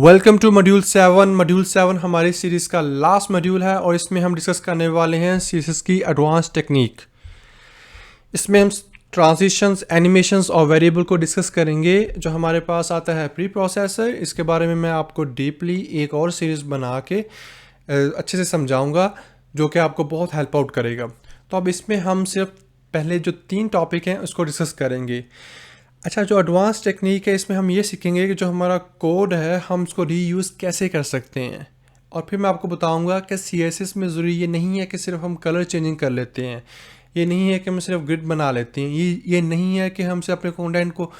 Welcome to module 7। Module 7 हमारी series का last module है और इसमें हम डिस्कस करने वाले हैं सीएसएस की एडवांस टेक्निक। इसमें हम ट्रांजिशंस, एनिमेशंस और वेरिएबल को डिस्कस करेंगे। जो हमारे पास आता है प्री प्रोसेसर, इसके बारे में मैं आपको डीपली एक और सीरीज़ बना के अच्छे से समझाऊंगा, जो कि आपको बहुत हेल्प आउट करेगा। तो अब इसमें हम सिर्फ पहले जो 3 टॉपिक हैं उसको डिस्कस करेंगे। अच्छा, जो एडवांस टेक्निक है इसमें हम ये सीखेंगे कि जो हमारा कोड है हम उसको रीयूज़ कैसे कर सकते हैं। और फिर मैं आपको बताऊंगा कि सीएसएस में ज़रूरी ये नहीं है कि सिर्फ हम कलर चेंजिंग कर लेते हैं, ये नहीं है कि हम सिर्फ ग्रिड बना लेते हैं, ये नहीं है कि हम से अपने कंटेंट को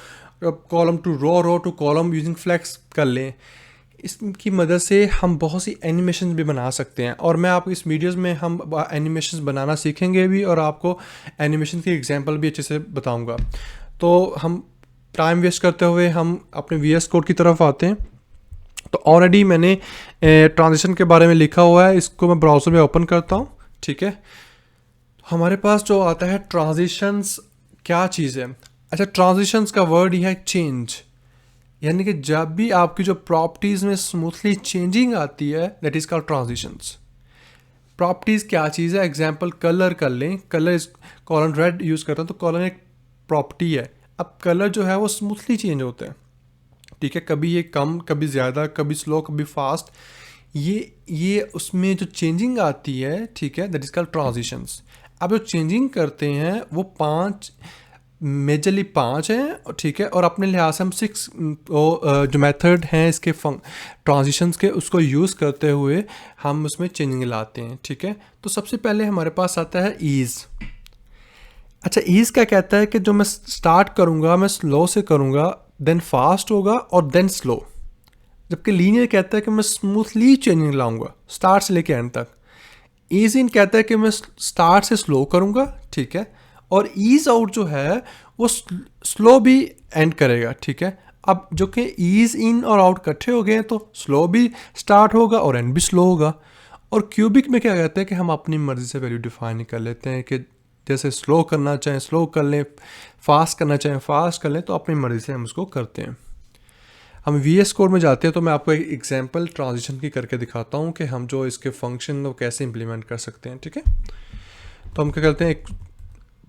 column to row to column using flex कर लें। इसकी मदद से हम बहुत सी एनिमेशन भी बना सकते हैं और मैं आपको इस वीडियोस में हम एनिमेशन बनाना सीखेंगे भी और आपको एनिमेशन की एग्जांपल भी अच्छे से बताऊंगा। तो हम टाइम वेस्ट करते हुए हम अपने VS कोड की तरफ आते हैं। तो ऑलरेडी मैंने ट्रांजिशन के बारे में लिखा हुआ है, इसको मैं ब्राउज़र में ओपन करता हूँ। ठीक है, हमारे पास जो आता है ट्रांजिशंस क्या चीज़ है। अच्छा, ट्रांजिशंस का वर्ड ही है चेंज, यानी कि जब भी आपकी जो प्रॉपर्टीज़ में स्मूथली चेंजिंग आती है that is called transitions. Properties क्या चीज़ है, एग्जांपल कलर कर लें। कलर इस कॉलम रेड यूज़ करता हूँ तो कॉलम एक प्रॉपर्टी है। अब कलर जो है वो स्मूथली चेंज होते हैं। ठीक है, कभी ये कम, कभी ज़्यादा, कभी स्लो, कभी फास्ट। ये उसमें जो चेंजिंग आती है, ठीक है, दैट इज कॉल्ड ट्रांजिशंस। अब जो चेंजिंग करते हैं वो 5 मेजरली 5 हैं, ठीक है, और अपने लिहाज से हम 6 जो मेथड हैं इसके ट्रांजिशंस के उसको यूज़ करते हुए हम उसमें चेंजिंग लाते हैं। ठीक है, तो सबसे पहले हमारे पास आता है ईज़। अच्छा, ईज़ क्या कहता है कि जो मैं स्टार्ट करूँगा मैं स्लो से करूँगा, देन फास्ट होगा और देन स्लो। जबकि लीनियर कहता है कि मैं स्मूथली चेंजिंग लाऊंगा स्टार्ट से लेके एंड तक। ईज इन कहता है कि मैं स्टार्ट से स्लो करूँगा, ठीक है, और ईज आउट जो है वो स्लो भी एंड करेगा। ठीक है, अब जो कि ईज इन और आउट इकट्ठे हो गए हैं तो स्लो भी स्टार्ट होगा और एंड भी स्लो होगा। और क्यूबिक में क्या कहते हैं कि हम अपनी मर्जी से वैल्यू डिफाइन कर लेते हैं कि जैसे स्लो करना चाहें स्लो कर लें, फास्ट करना चाहें फास्ट कर लें, तो अपनी मर्ज़ी से हम उसको करते हैं। हम VS कोड में जाते हैं तो मैं आपको एक एग्जांपल ट्रांजिशन की करके दिखाता हूँ कि हम जो इसके फंक्शन वो कैसे इंप्लीमेंट कर सकते हैं। ठीक है, तो हम क्या करते हैं, एक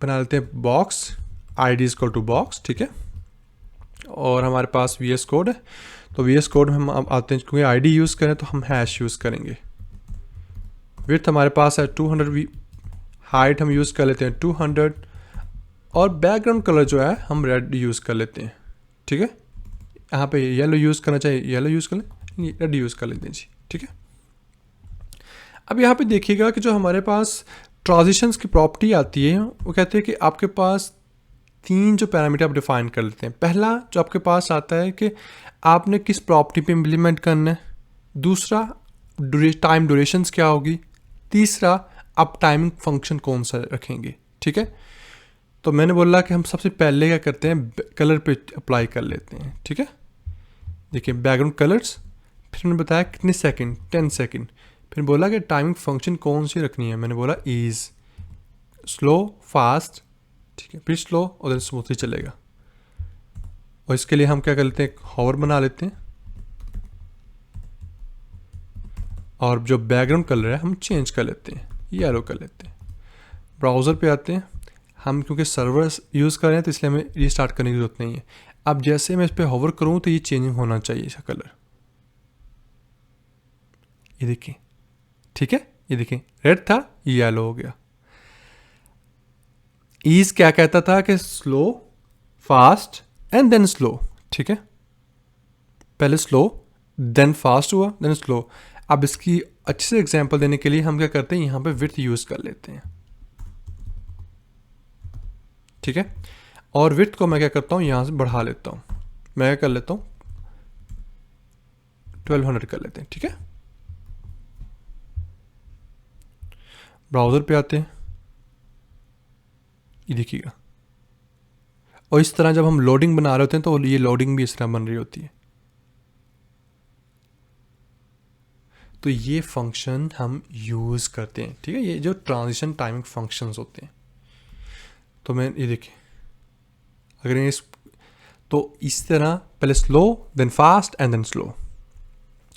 बना लेते हैं box, ID equal to box. ठीक है, और हमारे पास VS कोड है। तो VS कोड में हम आते हैं, क्योंकि ID यूज़ करें तो हम हैश यूज़ करेंगे। विड्थ हमारे पास है 200, हाइट हम यूज़ कर लेते हैं 200, और बैकग्राउंड कलर जो है हम रेड यूज़ कर लेते हैं। ठीक है, यहाँ पे येलो यूज़ करना चाहिए येलो यूज़ कर लें, रेड यूज़ कर लेते हैं जी। ठीक है, अब यहाँ पे देखिएगा कि जो हमारे पास ट्रांजिशंस की प्रॉपर्टी आती है वो कहते हैं कि आपके पास 3 जो पैरामीटर आप डिफाइन कर लेते हैं। पहला जो आपके पास आता है कि आपने किस प्रॉपर्टी पे इम्प्लीमेंट करना है। दूसरा, टाइम ड्यूरेशंस क्या होगी। तीसरा, आप टाइमिंग फंक्शन कौन सा रखेंगे। ठीक है, तो मैंने बोला कि हम सबसे पहले क्या करते हैं, कलर पे अप्लाई कर लेते हैं। ठीक है, देखिए बैकग्राउंड कलर्स, फिर मैंने बताया कितने सेकंड, 10 सेकंड। फिर बोला कि टाइमिंग फंक्शन कौन सी रखनी है, मैंने बोला ईज, स्लो, फास्ट, ठीक है, फिर स्लो और देन स्मूथली चलेगा। और इसके लिए हम क्या कर लेते हैं, हॉवर बना लेते हैं और जो बैकग्राउंड कलर है हम चेंज कर लेते हैं, येलो कर लेते हैं। ब्राउज़र पे आते हैं हम, क्योंकि सर्वर यूज़ कर रहे हैं तो इसलिए हमें रीस्टार्ट करने की ज़रूरत नहीं है। अब जैसे मैं इस पर हॉवर करूँ तो ये चेंजिंग होना चाहिए इसका कलर, ये देखिए। ठीक है, ये देखिए रेड था, ये येलो हो गया। ईज क्या कहता था कि slow, fast and then slow. ठीक है, पहले स्लो देन फास्ट हुआ देन स्लो। अब इसकी अच्छे से एग्जांपल देने के लिए हम क्या करते हैं, यहाँ पे विड्थ यूज़ कर लेते हैं। ठीक है, और विड्थ को मैं क्या करता हूँ, यहाँ से बढ़ा लेता हूँ। मैं क्या कर लेता हूँ, 1200 कर लेते हैं। ठीक है, ब्राउज़र पे आते हैं, ये देखिएगा। और इस तरह जब हम लोडिंग बना रहे होते हैं तो ये लोडिंग भी इस तरह बन रही होती है। तो ये फंक्शन हम यूज़ करते हैं। ठीक है, ये जो ट्रांजिशन टाइमिंग फंक्शंस होते हैं। तो मैं ये देखिए, अगर इस तो इस तरह पहले slow then fast and then slow.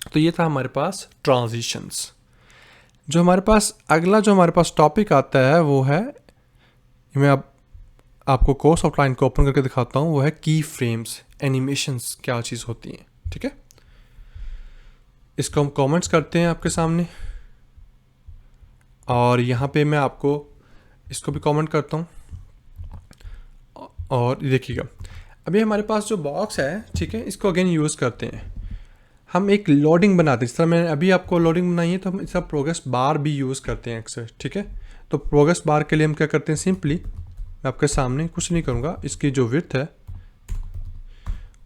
तो ये था हमारे पास ट्रांजिशंस। जो हमारे पास अगला जो हमारे पास टॉपिक आता है वो है, मैं अब आपको कोर्स आउटलाइन को ओपन करके दिखाता हूँ, वो है की फ्रेम्स, एनिमेशंस क्या चीज़ होती हैं। ठीक है, इसको हम कमेंट्स करते हैं आपके सामने, और यहाँ पे मैं आपको इसको भी कमेंट करता हूँ। और देखिएगा, अभी हमारे पास जो बॉक्स है, ठीक है, इसको अगेन यूज़ करते हैं। हम एक लोडिंग बनाते हैं, जिस तरह मैंने अभी आपको लोडिंग बनाई है, तो हम इसका प्रोग्रेस बार भी यूज़ करते हैं अक्सर। ठीक है, तो प्रोग्रेस बार के लिए हम क्या करते हैं, सिंपली मैं आपके सामने कुछ नहीं करूँगा, इसकी जो विड्थ है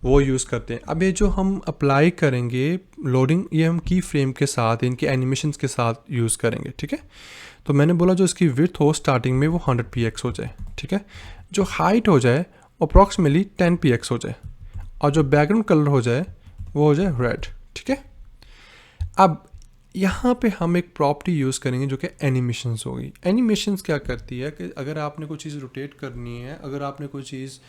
वो यूज़ करते हैं। अब ये जो हम अप्लाई करेंगे लोडिंग, ये हम की फ्रेम के साथ, इनके एनिमेशंस के साथ यूज़ करेंगे। ठीक है, तो मैंने बोला जो इसकी विड्थ हो स्टार्टिंग में वो 100 px हो जाए। ठीक है, जो हाइट हो जाए अप्रॉक्सीमेटली 10 px हो जाए, और जो बैकग्राउंड कलर हो जाए वो हो जाए रेड। ठीक है, अब यहाँ पे हम एक प्रॉपर्टी यूज़ करेंगे जो कि एनिमेशंस होगी। एनिमेशंस क्या करती है कि अगर आपने कोई चीज़ रोटेट करनी है, अगर आपने कोई चीज़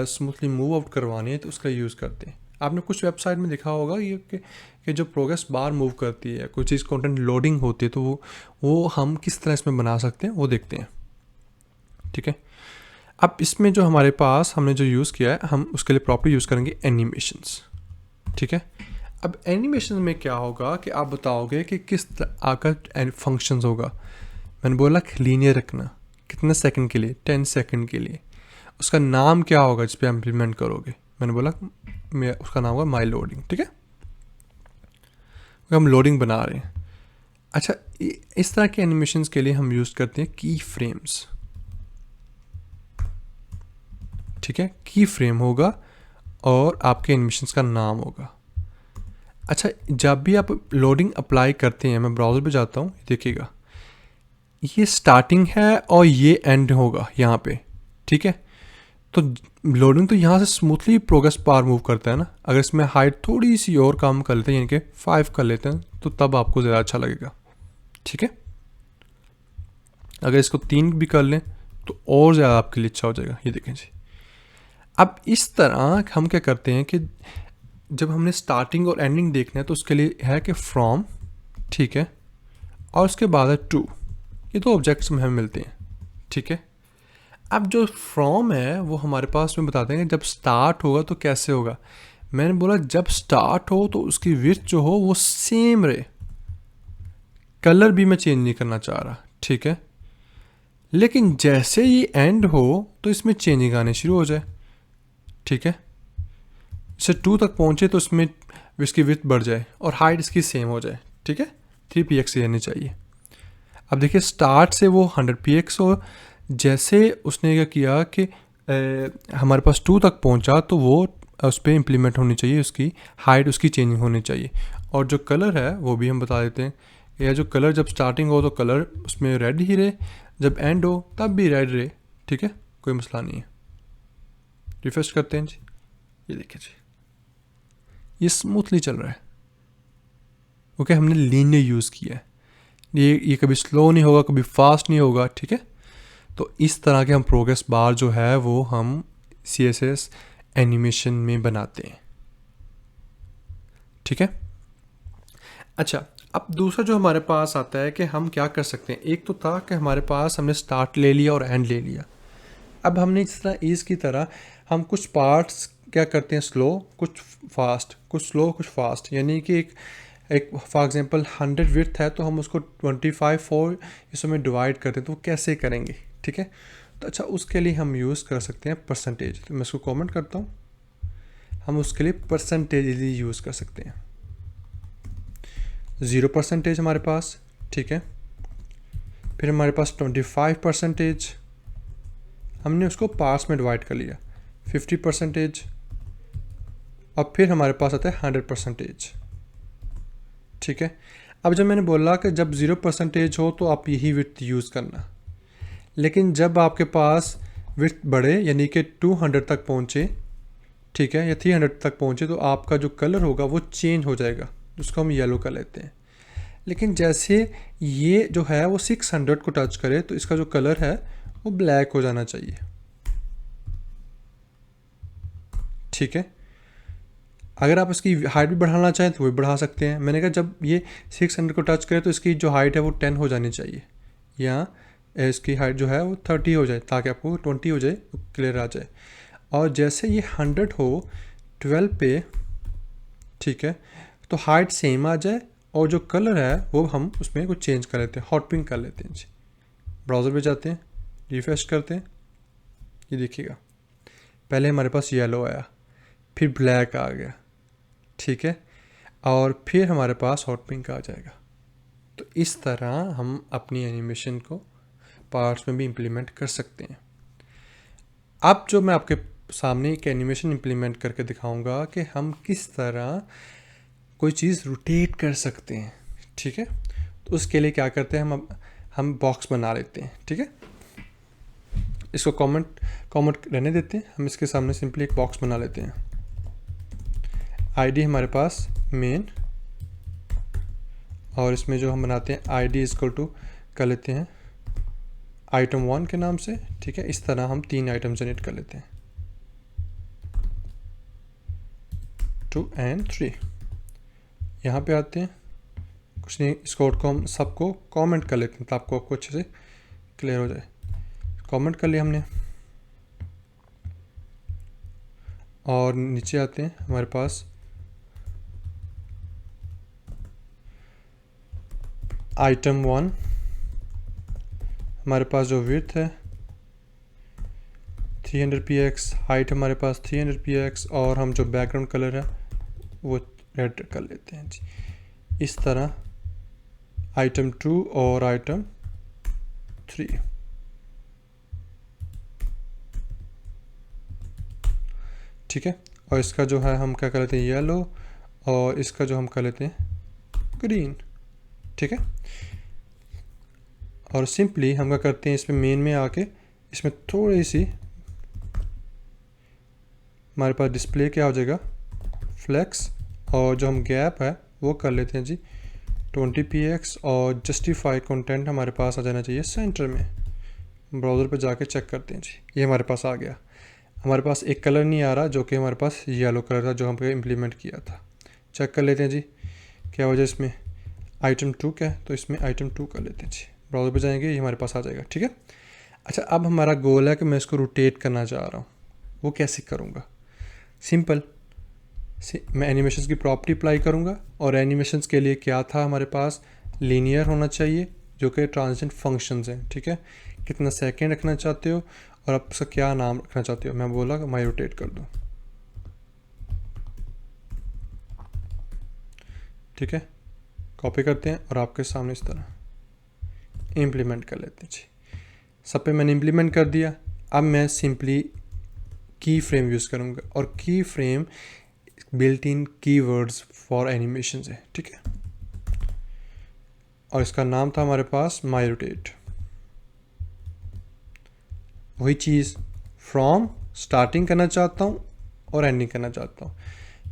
स्मूथली मूव आउट करवानी है, तो उसका यूज़ करते हैं। आपने कुछ वेबसाइट में देखा होगा ये कि जो प्रोग्रेस बार मूव करती है, कोई चीज़ कंटेंट लोडिंग होती है, तो वो हम किस तरह इसमें बना सकते हैं वो देखते हैं। ठीक है, अब इसमें जो हमारे पास हमने जो यूज़ किया है, हम उसके लिए प्रॉपर्टी यूज़ करेंगे एनिमेशंस। ठीक है, अब एनिमेशन में क्या होगा कि आप बताओगे कि किस तरह का फंक्शंस होगा। मैंने बोला लीनियर रखना, कितने सेकंड के लिए, 10 सेकंड के लिए। उसका नाम क्या होगा जिस पे इम्प्लीमेंट करोगे, मैंने बोला उसका नाम होगा माई लोडिंग। ठीक है, हम लोडिंग बना रहे हैं। अच्छा, इस तरह के एनिमेशंस के लिए हम यूज़ करते हैं की फ्रेम्स। ठीक है, की फ्रेम होगा और आपके एनिमेशंस का नाम होगा। अच्छा, जब भी आप लोडिंग अप्लाई करते हैं, मैं ब्राउज़र पे जाता हूँ, देखिएगा ये स्टार्टिंग है और ये एंड होगा यहाँ पे। ठीक है, तो लोडिंग तो यहाँ से स्मूथली प्रोग्रेस बार मूव करता है ना। अगर इसमें हाइट थोड़ी सी और कम कर लेते हैं, यानी कि 5 कर लेते हैं, तो तब आपको ज़्यादा अच्छा लगेगा। ठीक है, अगर इसको 3 भी कर लें तो और ज़्यादा आपके लिए अच्छा हो जाएगा। ये देखें जी, अब इस तरह हम क्या करते हैं कि जब हमने स्टार्टिंग और एंडिंग देखना है, तो उसके लिए है कि फ्रॉम, ठीक है, और उसके बाद है टू। ये दो ऑब्जेक्ट्स में हमें मिलते हैं। ठीक है, अब जो फ्रॉम है वो हमारे पास में बताते हैं जब स्टार्ट होगा तो कैसे होगा। मैंने बोला जब स्टार्ट हो तो उसकी विड्थ जो हो वो सेम रहे, कलर भी मैं चेंज नहीं करना चाह रहा। ठीक है, लेकिन जैसे ही एंड हो तो इसमें चेंजिंग आने शुरू हो जाए। ठीक है, से 2 तक पहुंचे तो इसमें इसकी विड्थ बढ़ जाए और हाइट इसकी सेम हो जाए। ठीक है, 3 px रहनी चाहिए। अब देखिए, स्टार्ट से वो 100 px हो, जैसे उसने क्या किया कि हमारे पास 2 तक पहुंचा तो वो उस पर इम्प्लीमेंट होनी चाहिए, उसकी हाइट, उसकी चेंजिंग होनी चाहिए। और जो कलर है वो भी हम बता देते हैं, या जो कलर जब स्टार्टिंग हो तो कलर उसमें रेड ही रहे, जब एंड हो तब भी रेड रहे। ठीक है, कोई मसला नहीं है। रिफ्रेश करते हैं जी, ये देखिए जी, ये स्मूथली चल रहा है। ओके, हमने लीनियर यूज़ किया है, ये कभी स्लो नहीं होगा, कभी फास्ट नहीं होगा। ठीक है, तो इस तरह के हम प्रोग्रेस बार जो है वो हम CSS एनिमेशन में बनाते हैं। ठीक है, अच्छा, अब दूसरा जो हमारे पास आता है कि हम क्या कर सकते हैं। एक तो था कि हमारे पास हमने स्टार्ट ले लिया और एंड ले लिया। अब हमने इस तरह ईज की तरह हम कुछ पार्ट्स क्या करते हैं, स्लो, कुछ फास्ट, कुछ स्लो, कुछ फास्ट। यानी कि एक फॉर एग्जांपल 100 विड्थ है तो हम उसको 25 4 इसमें डिवाइड करते हैं, तो वो कैसे करेंगे। ठीक है, तो अच्छा, उसके लिए हम यूज़ कर सकते हैं परसेंटेज। तो मैं इसको कमेंट करता हूँ, हम उसके लिए परसेंटेज यूज़ कर सकते हैं। 0% हमारे पास, ठीक है, फिर हमारे पास 25%, हमने उसको पार्ट्स में डिवाइड कर लिया, 50%, और फिर हमारे पास आता है 100%। ठीक है, अब जब मैंने बोला कि जब 0% हो तो आप यही विड्थ यूज़ करना, लेकिन जब आपके पास विड्थ बढ़े यानी कि 200 तक पहुँचे, ठीक है, या 300 तक पहुँचे, तो आपका जो कलर होगा वो चेंज हो जाएगा, जिसको हम येलो कर लेते हैं। लेकिन जैसे ये जो है वो 600 को टच करे तो इसका जो कलर है वो ब्लैक हो जाना चाहिए। ठीक है, अगर आप इसकी हाइट भी बढ़ाना चाहें तो वो भी बढ़ा सकते हैं। मैंने कहा जब ये 600 को टच करे तो इसकी जो हाइट है वो 10 हो जानी चाहिए, या इसकी हाइट जो है वो 30 हो जाए, ताकि आपको 20 हो जाए तो क्लियर आ जाए। और जैसे ये 100 हो 12 पे, ठीक है, तो हाइट सेम आ जाए और जो कलर है वो हम उसमें कुछ चेंज कर लेते हैं, हॉट पिंक कर लेते हैं जी। ब्राउज़र पे जाते हैं, रिफ्रेश करते हैं, ये देखिएगा पहले हमारे पास येलो आया, फिर ब्लैक आ गया, ठीक है, और फिर हमारे पास हॉट पिंक आ जाएगा। तो इस तरह हम अपनी एनिमेशन को पार्ट्स में भी इम्प्लीमेंट कर सकते हैं। अब जो मैं आपके सामने एक एनिमेशन इम्प्लीमेंट करके दिखाऊंगा कि हम किस तरह कोई चीज़ रोटेट कर सकते हैं, ठीक है। तो उसके लिए क्या करते हैं, हम बॉक्स बना लेते हैं, ठीक है। इसको कमेंट रहने देते हैं, हम इसके सामने सिंपली एक बॉक्स बना लेते हैं। आईडी हमारे पास मेन, और इसमें जो हम बनाते हैं आईडी इक्वल टू कर लेते हैं आइटम 1 के नाम से, ठीक है। इस तरह हम 3 आइटम जनरेट कर लेते हैं, 2 and 3। यहाँ पे आते हैं, कुछ नहीं, इस कोड को हम सबको कमेंट कर लेते हैं ताकि आपको अच्छे से क्लियर हो जाए। कमेंट कर लिया हमने, और नीचे आते हैं, हमारे पास आइटम 1, हमारे पास जो विड्थ है 300 px, हाइट हमारे पास 300 px, और हम जो बैकग्राउंड कलर है वो रेड कर लेते हैं जी। इस तरह आइटम 2 और आइटम 3, ठीक है। और इसका जो है हम क्या कर लेते हैं येलो, और इसका जो हम कर लेते हैं ग्रीन, ठीक है। और सिंपली हम क्या करते हैं, इसमें मेन में आके इसमें थोड़ी सी हमारे पास डिस्प्ले क्या हो जाएगा फ्लेक्स, और जो हम गैप है वो कर लेते हैं जी 20 px, और जस्टिफाई कंटेंट हमारे पास आ जाना चाहिए सेंटर में। ब्राउज़र पे जाके चेक करते हैं जी, ये हमारे पास आ गया। हमारे पास एक कलर नहीं आ रहा जो कि हमारे पास येलो कलर था जो हमने इम्प्लीमेंट किया था। चेक कर लेते हैं जी क्या वजह, इसमें आइटम 2 क्या है, तो इसमें आइटम 2 कर लेते हैं जी। ब्राउज़र पे जाएंगे, ये हमारे पास आ जाएगा, ठीक है। अच्छा, अब हमारा गोल है कि मैं इसको रोटेट करना चाह रहा हूँ, वो कैसे करूँगा। सिंपल, मैं एनिमेशंस की प्रॉपर्टी अप्लाई करूँगा, और एनिमेशंस के लिए क्या था हमारे पास, लीनियर होना चाहिए जो कि ट्रांजिशन फंक्शंस हैं, ठीक है। कितना सेकंड रखना चाहते हो और आप उसका क्या नाम रखना चाहते हो, मैं बोला मैं रोटेट कर दूँ, ठीक है। कॉपी करते हैं और आपके सामने इस तरह इम्प्लीमेंट कर लेते हैं जी। सब पे मैंने इम्प्लीमेंट कर दिया। अब मैं सिंपली की फ्रेम यूज़ करूँगा, और की frame built in keywords for animation है, ठीक है। और इसका नाम था हमारे पास माई रोटेट। वही चीज़ फ्रॉम स्टार्टिंग करना चाहता हूँ और एंडिंग करना चाहता हूँ।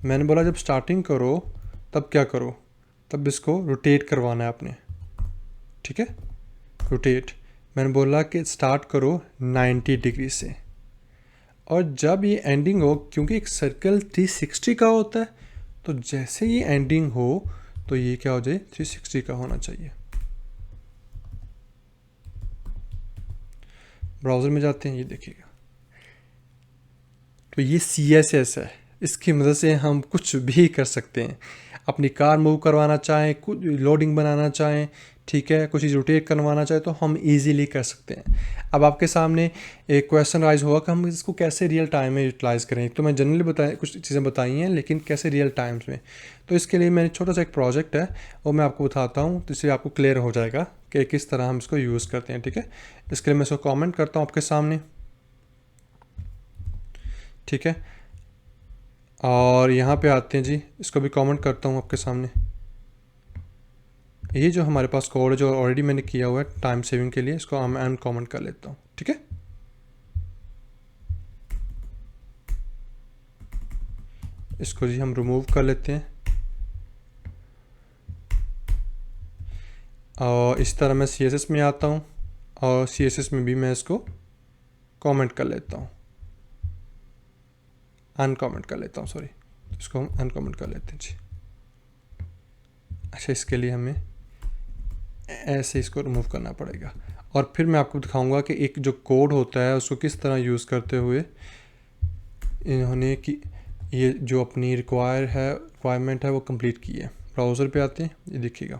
मैंने बोला जब स्टार्टिंग करो तब क्या करो, तब इसको रोटेट करवाना है आपने, ठीक है। रोटेट मैंने बोला कि स्टार्ट करो 90 डिग्री से, और जब ये एंडिंग हो, क्योंकि एक सर्कल 360 का होता है, तो जैसे ये एंडिंग हो तो ये क्या हो जाए 360 का होना चाहिए। ब्राउज़र में जाते हैं, ये देखिएगा, तो ये CSS है, इसकी मदद से हम कुछ भी कर सकते हैं। अपनी कार मूव करवाना चाहें, कुछ लोडिंग बनाना चाहें, ठीक है, कुछ चीज़ रोटेट करवाना चाहे तो हम इजीली कर सकते हैं। अब आपके सामने एक क्वेश्चन राइज हुआ कि हम इसको कैसे रियल टाइम में यूटिलाइज़ करें। तो मैं जनरली कुछ चीज़ें बताई हैं, लेकिन कैसे रियल टाइम्स में, तो इसके लिए मैंने छोटा सा एक प्रोजेक्ट है वो मैं आपको बताता हूँ, तो इससे आपको क्लियर हो जाएगा कि किस तरह हम इसको यूज़ करते हैं, ठीक है। इसके लिए मैं इसको कॉमेंट करता हूँ आपके सामने, ठीक है। और यहाँ पे आते हैं जी, इसको भी कमेंट करता हूँ आपके सामने। ये जो हमारे पास कोड है जो ऑलरेडी मैंने किया हुआ है टाइम सेविंग के लिए, इसको मैं अनकमेंट कर लेता हूँ, ठीक है। इसको जी हम रिमूव कर लेते हैं, और इस तरह मैं CSS में आता हूँ, और CSS में भी मैं इसको कमेंट कर लेता हूँ, अनकमेंट कर लेता हूँ, सॉरी। इसको हम अनकमेंट कर लेते हैं जी। अच्छा, इसके लिए हमें ऐसे इसको रिमूव करना पड़ेगा। और फिर मैं आपको दिखाऊंगा कि एक जो कोड होता है उसको किस तरह यूज़ करते हुए इन्होंने कि ये जो अपनी रिक्वायरमेंट है वो कंप्लीट की है। ब्राउज़र पे आते हैं, ये देखिएगा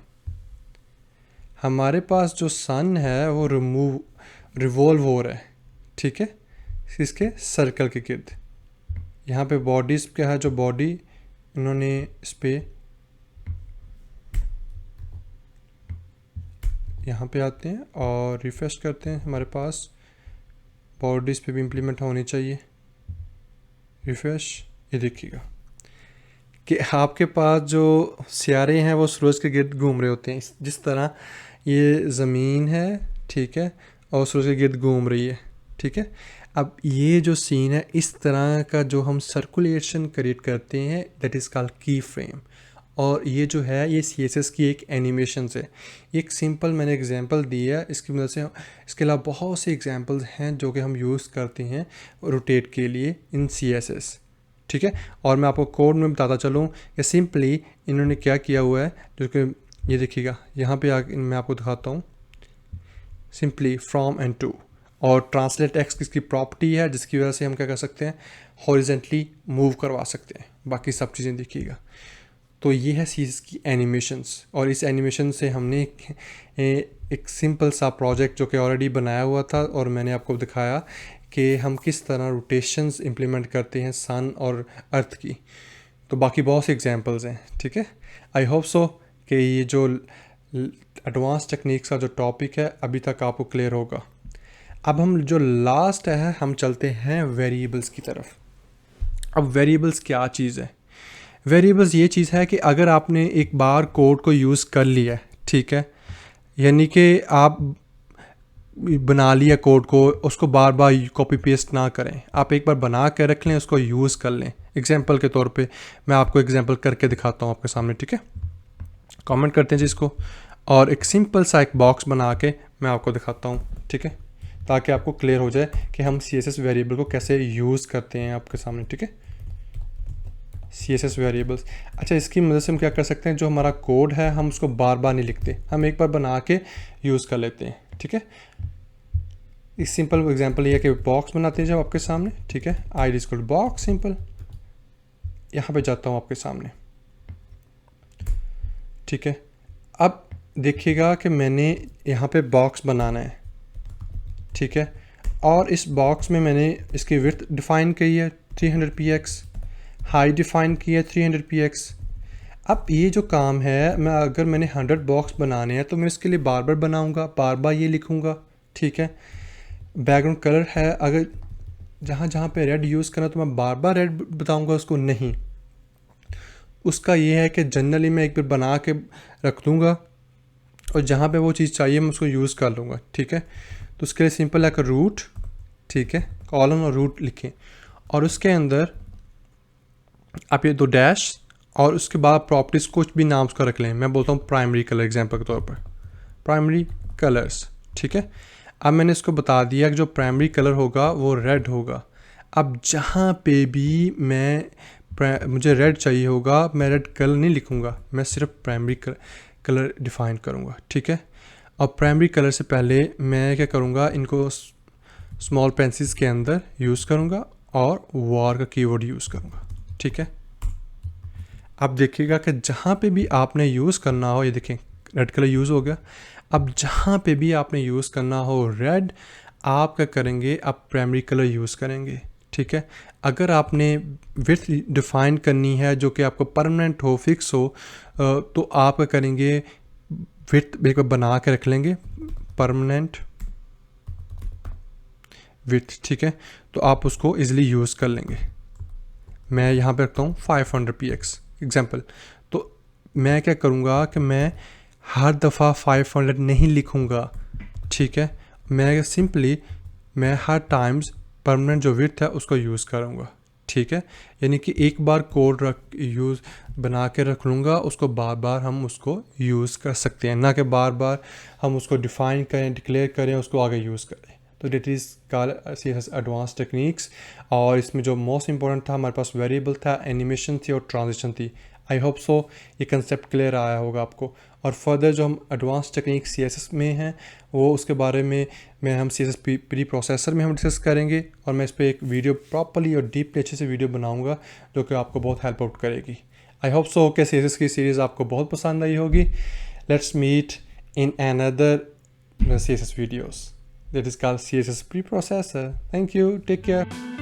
हमारे पास जो सन है वो रिवॉल्व हो रहा है, ठीक है, इसके सर्कल के गिर्द। यहाँ पे बॉडीज़ क्या है, जो बॉडी इन्होंने इस पर यहाँ पे आते हैं और रिफ्रेश करते हैं, हमारे पास बॉडीज़ पे भी इम्प्लीमेंट होनी चाहिए। रिफ्रेश, ये देखिएगा कि आपके पास जो सियारे हैं वो सूरज के गिर्द घूम रहे होते हैं। जिस तरह ये ज़मीन है, ठीक है, और सूरज के गिर्द घूम रही है, ठीक है। अब ये जो सीन है, इस तरह का जो हम सर्कुलेशन क्रिएट करते हैं दैट इज़ कॉल्ड की फ्रेम। और ये जो है ये CSS की एक एनिमेशन है। एक सिंपल मैंने एग्जांपल दी है, इसकी वजह से इसके अलावा बहुत से एग्जांपल्स हैं जो कि हम यूज़ करते हैं रोटेट के लिए इन CSS, ठीक है। और मैं आपको कोड में बताता चलूँ कि सिंपली इन्होंने क्या किया हुआ है, जो कि ये देखिएगा यहाँ पे आके मैं आपको दिखाता हूँ। सिंपली फ्रॉम एंड टू और ट्रांसलेट एक्स किसकी प्रॉपर्टी है, जिसकी वजह से हम क्या कर सकते हैं, हॉरिजेंटली मूव करवा सकते हैं। बाकी सब चीज़ें देखिएगा। तो ये है CSS की एनिमेशंस, और इस एनिमेशन से हमने एक सिंपल सा प्रोजेक्ट जो कि ऑलरेडी बनाया हुआ था और मैंने आपको दिखाया कि हम किस तरह रोटेशंस इंप्लीमेंट करते हैं सन और अर्थ की। तो बाकी बहुत से एग्जांपल्स हैं, ठीक है। आई होप सो कि ये जो एडवांस टेक्निक्स का जो टॉपिक है अभी तक आपको क्लियर होगा। अब हम जो लास्ट है, हम चलते हैं वेरिएबल्स की तरफ। अब वेरिएबल्स क्या चीज़ है? वेरिएबल्स ये चीज़ है कि अगर आपने एक बार कोड को यूज़ कर लिया है, ठीक है, यानी कि आप बना लिया कोड को, उसको बार बार कॉपी पेस्ट ना करें, आप एक बार बना कर रख लें, उसको यूज़ कर लें। एग्जांपल के तौर पे मैं आपको एग्जांपल करके दिखाता हूँ आपके सामने, ठीक है। कमेंट करते हैं जिसको, और एक सिंपल सा एक बॉक्स बना के मैं आपको दिखाता हूँ, ठीक है, ताकि आपको क्लियर हो जाए कि हम CSS वेरिएबल को कैसे यूज़ करते हैं आपके सामने, ठीक है। CSS वेरिएबल्स, अच्छा, इसकी मदद से हम क्या कर सकते हैं, जो हमारा कोड है हम उसको बार बार नहीं लिखते, हम एक बार बना के यूज़ कर लेते हैं, ठीक है। इस सिंपल एग्जांपल ये है कि बॉक्स बनाते हैं जब आपके सामने, ठीक है, ID इक्वल बॉक्स, सिंपल। यहाँ पे जाता हूँ आपके सामने, ठीक है। अब देखिएगा कि मैंने यहाँ पे बॉक्स बनाना है, ठीक है, और इस बॉक्स में मैंने इसकी विड्थ डिफ़ाइन की है 300 px, हाई डिफ़ाइन की है 300 px। अब ये जो काम है, मैं अगर मैंने 100 बॉक्स बनाने हैं तो मैं इसके लिए बार बार बनाऊंगा, बार बार ये लिखूंगा, ठीक है। बैकग्राउंड कलर है, अगर जहाँ जहाँ पे रेड यूज़ करना तो मैं बार बार रेड बताऊंगा उसको, नहीं। उसका ये है कि जनरली मैं एक बार बना के रख दूँगा और जहाँ पे वो चीज़ चाहिए मैं उसको यूज़ कर लूँगा, ठीक है। तो उसके लिए सिंपल है कि रूट, ठीक है, कॉलन और रूट लिखें, और उसके अंदर आप ये 2 डैश और उसके बाद प्रॉपर्टीज़ कुछ भी नाम उसका रख लें। मैं बोलता हूँ प्राइमरी कलर, एग्जांपल के तौर पर प्राइमरी कलर्स, ठीक है। अब मैंने इसको बता दिया कि जो प्राइमरी कलर होगा वो रेड होगा। अब जहाँ पे भी मुझे रेड चाहिए होगा, मैं रेड कलर नहीं लिखूँगा, मैं सिर्फ प्राइमरी कलर डिफ़ाइन करूँगा, ठीक है। और प्राइमरी कलर से पहले मैं क्या करूँगा, इनको स्मॉल पेंसिल्स के अंदर यूज़ करूँगा और वार का कीवर्ड यूज़ करूँगा, ठीक है। अब देखिएगा कि जहाँ पे भी आपने यूज़ करना हो, ये देखें रेड कलर यूज़ हो गया। अब जहाँ पे भी आपने यूज़ करना हो रेड, आप क्या करेंगे, आप प्राइमरी कलर यूज़ करेंगे, ठीक है। अगर आपने विड्थ डिफ़ाइन करनी है जो कि आपको परमानेंट हो, फिक्स हो, तो आप क्या करेंगे, विड्थ बिल्कुल बना के रख लेंगे, परमानेंट विड्थ, ठीक है। तो आप उसको इजीली यूज़ कर लेंगे। मैं यहाँ पे रखता हूँ 500 px एग्जांपल। तो मैं क्या करूँगा कि मैं हर दफ़ा 500 नहीं लिखूँगा, ठीक है। मैं हर टाइम्स परमानेंट जो विड्थ है उसको यूज़ करूँगा, ठीक है। यानी कि एक बार कोड बना के रख लूँगा, उसको बार बार हम उसको यूज़ कर सकते हैं, ना कि बार बार हम उसको डिफ़ाइन करें, डिक्लेयर करें, उसको आगे यूज़ करें। तो तो that is call CSS advance techniques. और इसमें जो मोस्ट इंपॉर्टेंट था हमारे पास वेरिएबल था, एनिमेशन थी और ट्रांजिशन थी। आई होप सो ये कंसेप्ट क्लियर आया होगा आपको। और फर्दर जो हम एडवांस टेक्निक CSS में हैं वो उसके बारे में हम CSS प्री प्रोसेसर में हम डिस्कस करेंगे, और मैं इस पर एक वीडियो प्रॉपर्ली और डीपली अच्छे से वीडियो बनाऊंगा जो कि आपको बहुत हेल्प आउट करेगी। आई होप सो कि CSS की सीरीज़ आपको बहुत पसंद आई होगी। Let's meet in another CSS videos that is called CSS preprocessor. Thank you. Take care.